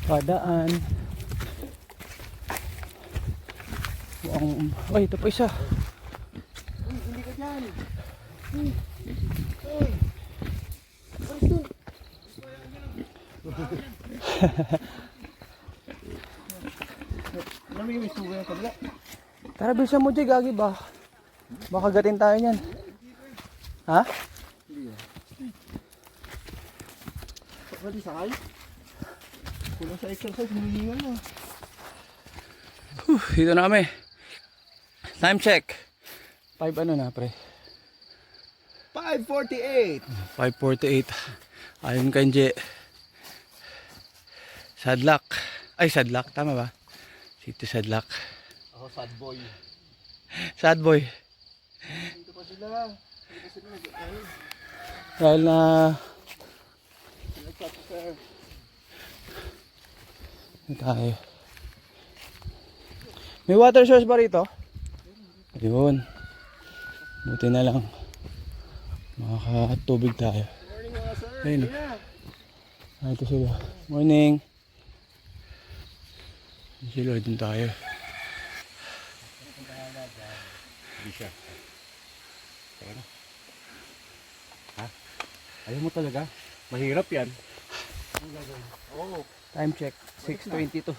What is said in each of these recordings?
Padaan. Ay, ito pa isa. Hindi ka dyan. Namimis mo ba yung kabila? Tara, bilisan mo, Jay. Gagi ba? Baka gatin tayo niyan. Ha? Hindi yan. Pwede sakay? Kulang sa exercise, hinihingal na. Dito na kami. Time check. 5 ano na, pre? 5:48. 5:48. Ayun kay Jay. Sadlak. Ay, Sadlak. Tama ba? City Sadlak. Ako sad boy. Sad boy. Dito pa sila. Dito pa sila nag-ayun. Dahil na Nag-chat sir. tayo. May water source ba rito? Ayun. Buti na lang. Makakatubig tayo. Morning mga sir. Ayun. Yeah. Ito sila. Morning. Sila din tayo. Hindi siya. Teka na. Ha? Ayaw mo talaga? Mahirap yan. Ano gagawin? Oo. Time check. 6:22.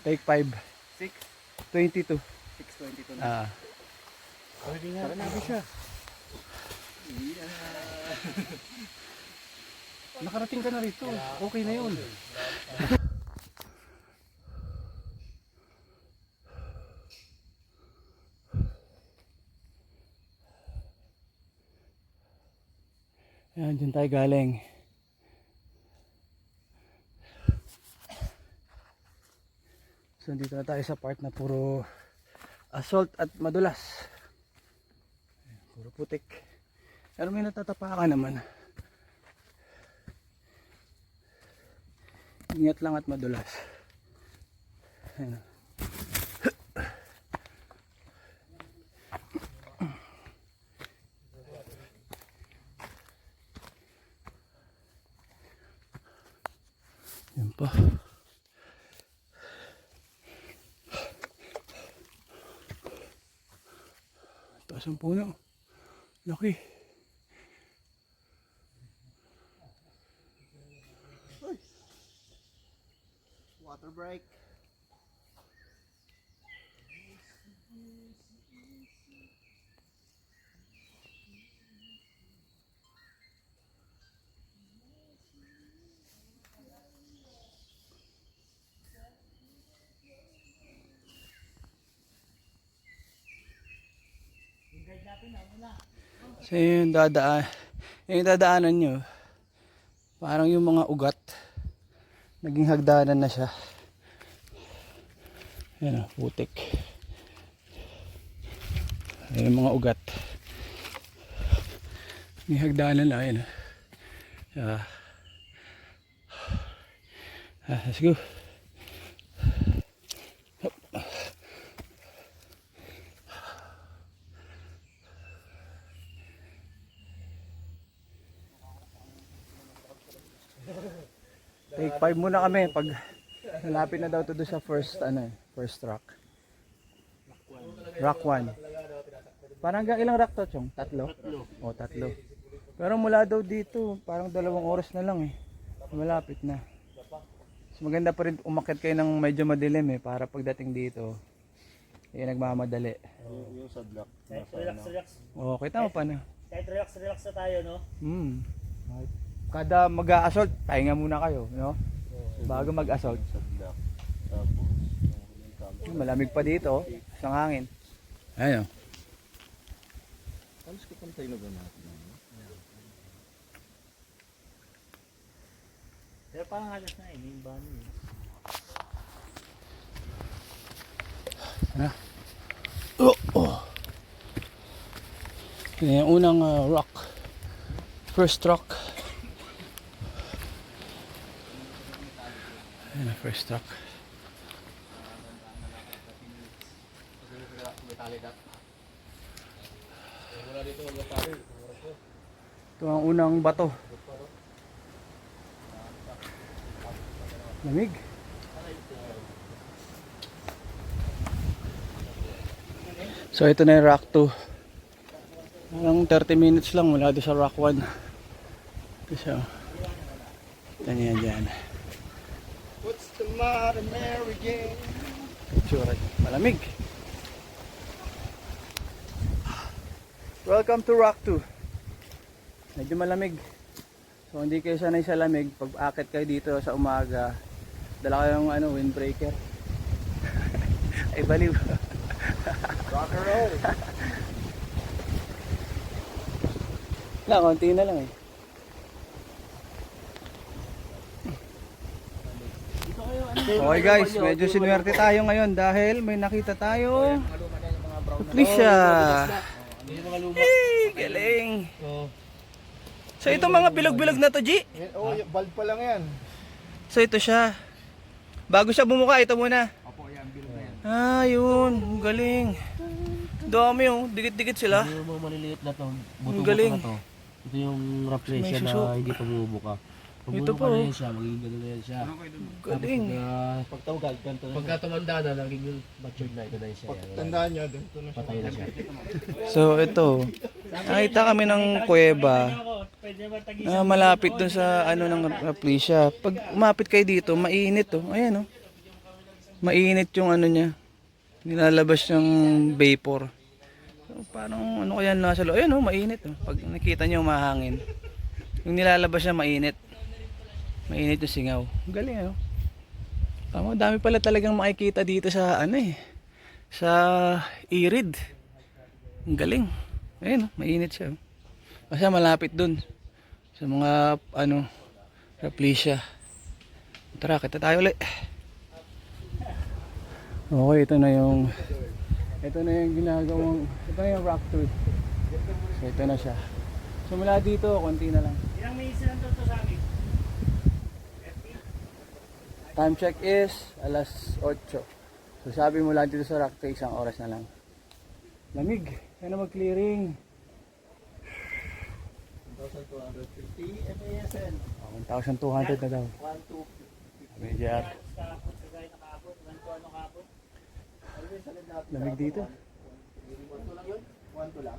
Take 5. 6:22. 6:22 na. Ah. Pwede nga. Tara nabi siya. Nakarating ka na rito. Okay na yun. Ayan, dyan tayo galing. So, dito na tayo sa part na puro assault at madulas. Ayan, puro putik. Pero may natatapakan naman. Ingat lang at madulas. Ayan. Yan pa. Taas ang puno. Laki. Water break. So yung dadaanan nyo, parang yung mga ugat, naging hagdanan na siya. Yan o, putik. Ayan yung mga ugat. Naging hagdanan na, ayan o. Let's go. Take 5 muna kami pag malapit na daw to do sa first rock. Rock 1. Parang hanggang ilang rock to, Chong? Tatlo? O, tatlo. Pero mula daw dito, parang 2 oras na lang eh. Malapit na. Mas maganda pa rin umakyat kayo ng medyo madilim eh, para pagdating dito, nagmamadali. Yung sadlak. Relax. O, kita mo pa na. Kahit relax na tayo, no? Kada mag-a-assault, pahinga muna kayo, no? Bago mag-assault. Sadlak. Tapos, Malamig pa dito, isang hangin. Ayun. halos kapantay na ba natin? Pero parang halos na may bano eh. Yan yung unang rock. First rock. Ayan ang first rock. Ito ang unang bato. Lamig. So ito na yung rock 2. Hanggang 30 minutes lang mula doon sa rock 1. Ito siya. Yan dyan. What's the matter, Mary Jane? Tsura. Malamig. Welcome to rock 2. Medyo malamig. So hindi kayo sanay sa lamig. Pag akit kayo dito sa umaga, dala kayong windbreaker. Ay baliw. Rock and roll. Na, konti na lang eh. Okay guys, medyo sinuwerte tayo ngayon dahil may nakita tayo. Plisya. Eh, galing. So ito mga bilog-bilog na to, G. Oh, bulb pa lang yan. So ito siya. Bago siya bumuka, ito muna. Opo, yan, bilog na yan. Ah, yun. Galing. Dami oh. Dikit-dikit sila. Yung mga maliliit na to, Ang buto-buto galing. na to. Ito yung raplesia May suso. na hindi pa bumubuka. Pag Ito bumubuka po. na yan siya, magiging gano'n na yan siya. Galing. Pag tawagad, ganito na. Pagka tumanda na, naging yung matured na, ito na siya. Yan, wala. Tandaan nyo, dito na siya. Patay na siya. So ito. Nakita kami ng kuweba Pwede ba tagi na malapit dun sa ng Rafflesia. Pag umapit kayo dito, mainit oh. Ayan oh. Mainit yung niya. Nilalabas yung vapor. So, parang kaya nasa loob. Ayan oh, mainit oh. Pag nakita niyo mahangin. Yung nilalabas niya mainit. Mainit yung singaw. Galing ano. Tama, dami pala talagang makikita dito sa sa Irid. Ang galing. Ayun, mainit siya. Kasi malapit dun sa mga Rafflesia. Tara, kita tayo ulit. Okay, ito na yung ginagawang, ito na yung rock tour. So ito na siya. So mula dito, konti na lang. Ilang minutes lang to sa amin? Time check is alas 8. So sabi mula dito sa rock tour, 1 oras na lang. Lamig. Kaya na mag-clearing. 1,250 MASN. 1,200 na daw. 1,250. Medyo lamig dito. 1,2 lang yun? 1,2 lang?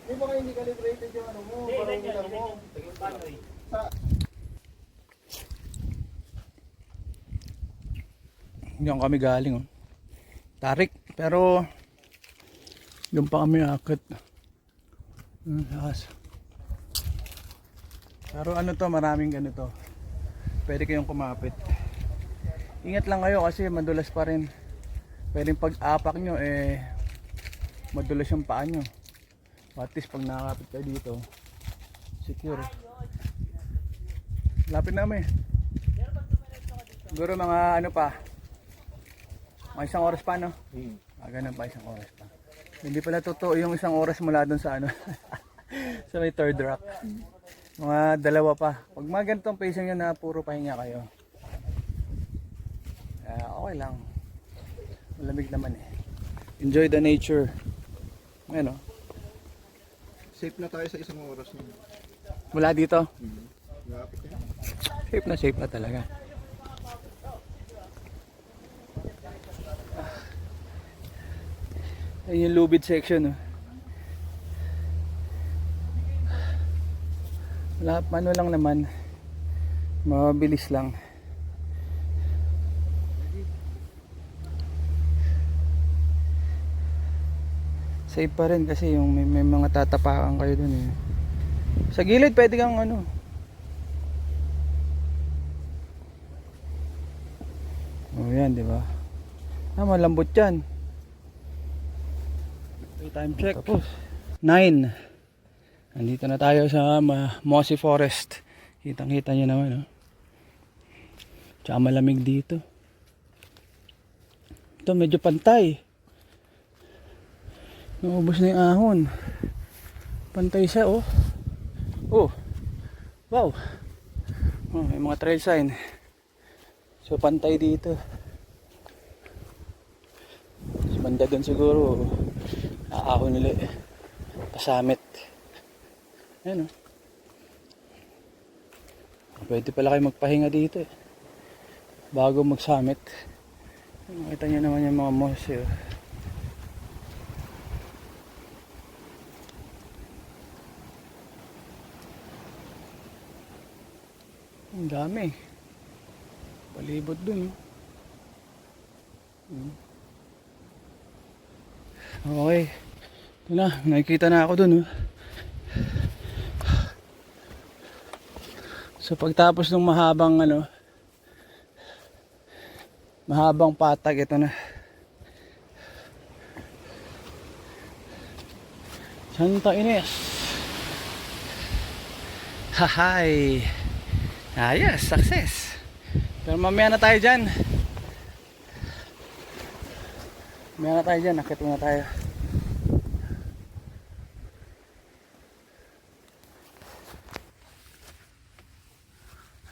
Di ba kayo hindi calibrated yung mo? Parang ulang mo. Sa Diyan kami galing oh. Tarik, pero doon pa kami akit. Lakas. Pero to, maraming ganito. Pwede kayong kumapit. Ingat lang kayo kasi madulas pa rin. Pwedeng pag-apak nyo madulas yung paa nyo. At least pag nakakapit kayo dito, secure. Lapit namin. Siguro mga pa, mga 1 oras pa no? Ganun pa, 1 oras pa. Hindi pala totoo yung 1 oras mula dun sa sa may third rock. Mga 2 pa. Pag mga ganitong pacing nyo na puro pahinga kayo, okay lang. Malamig naman eh. Enjoy the nature. Ayan o. safe na tayo sa 1 oras na. Mula dito, Lapit yan. safe na talaga. Ayun yung lubid section oh. Ano lang naman, mabilis lang. Safe pa rin kasi yung may mga tatapakan kayo dun eh. Sa gilid pwede kang oh yan diba, malambot yan. Time check. Tapos 9. Nandito na tayo sa Mossy Forest. Kitang-kita nyo naman, oh. Tsaka malamig dito. Ito medyo pantay. Naubos na yung ahon. Pantay siya, oh. Oh. Wow. Oh, may mga trail sign. So pantay dito. Sa banda doon siguro ahon ulit. Pasamit. Ayan o. Pwede pala kayo magpahinga dito eh. Bago magsamit. Makita nyo naman yung mga museo. Ang dami. Palibot dun. Okay. Ito na. Nakikita na ako dun. So pagtapos ng mahabang patag, ito na. Santa Ines. Hahay. Ayos, success. Pero mamaya na tayo dyan. Akit muna tayo.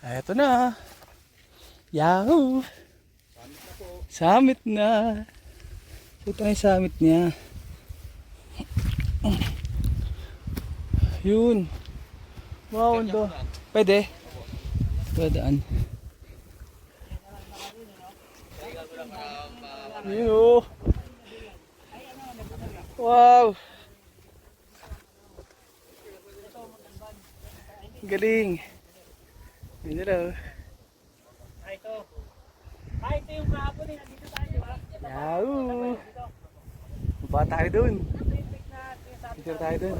Eto na. Yahoo! Summit na. Ito na yung summit niya. Yun. Wow, ando. Pwede. Pwedaan. Yun o. Wow. Galing. Yun na. Ito. Ito yung kahapon eh. Nandito tayo, di ba? Yahoo! Baba tayo dun. Picture tayo dun.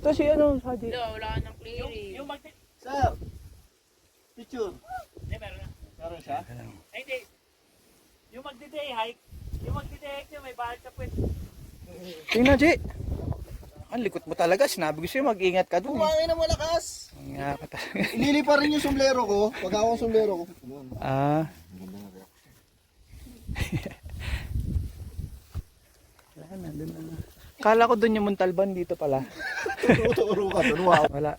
Ito si ano, Haji. Wala ka ng clearing. Yung Sir! Picture. Hindi, meron na. Meron siya? Ay, hindi. Yung magdi-day hike, may bahal sa puwet. Tingnan, Ji. Ang likot mo talaga. Sinabi ko sa'yo, mag-ingat ka dun. Kumangin na malakas! Nga ka talaga. Inili pa rin yung sombrero ko. Pag ako ang sombrero ko. Ah. Wala na, dun na. Kala ko dun yung Montalban, dito pala. Tuturo ka dun. Wow. Wala.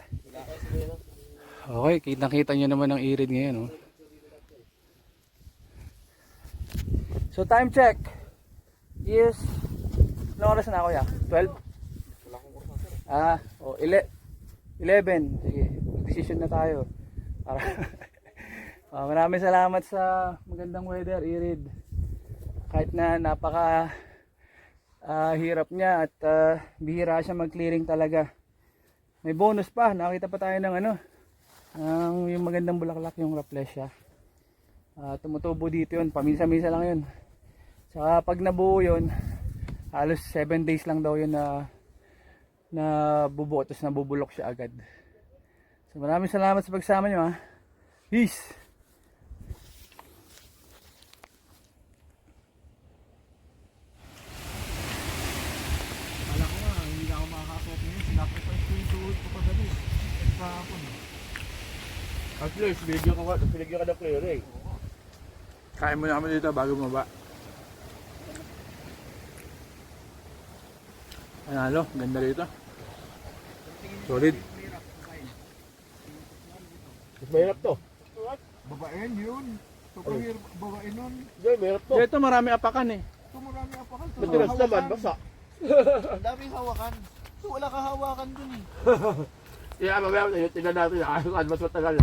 Okay, kitang-kita nyo naman ang irid ngayon. Oh. So time check is, anong oras na ako ya? 12? Ah, o 11. Sige, decision na tayo. Maraming salamat sa magandang weather, Irid. Kahit na napaka hirap niya at bihira siya mag-clearing talaga. May bonus pa, nakita pa tayo ng yung magandang bulaklak, yung Rafflesia. Tumutubo dito yun, paminsa-minsa lang yun. Saka pag nabuo yun, halos 7 days lang daw yun na bubuo, tapos nabubulok siya agad. So maraming salamat sa pagsama nyo, ha. Peace! Kala ko nga, hindi na ako makakasok ngayon. Sinacrifice ko yung tuhod ko pagdabi. Extra ako na. At least, binigyan ka ng clearing. Kain muna kami dito bago bumaba. Analo, ganda rito. Solid. Mas mahirap to. Babaen yun. Sobrang hirap babae nun. Diyan, meron to. Dito marami apakan eh. Ito marami apakan. Ito Madalas naman, hawakan. basa. Ang daming hawakan. Ito wala kahawakan dun eh. Kaya mamaya, tingnan natin, mas matagal.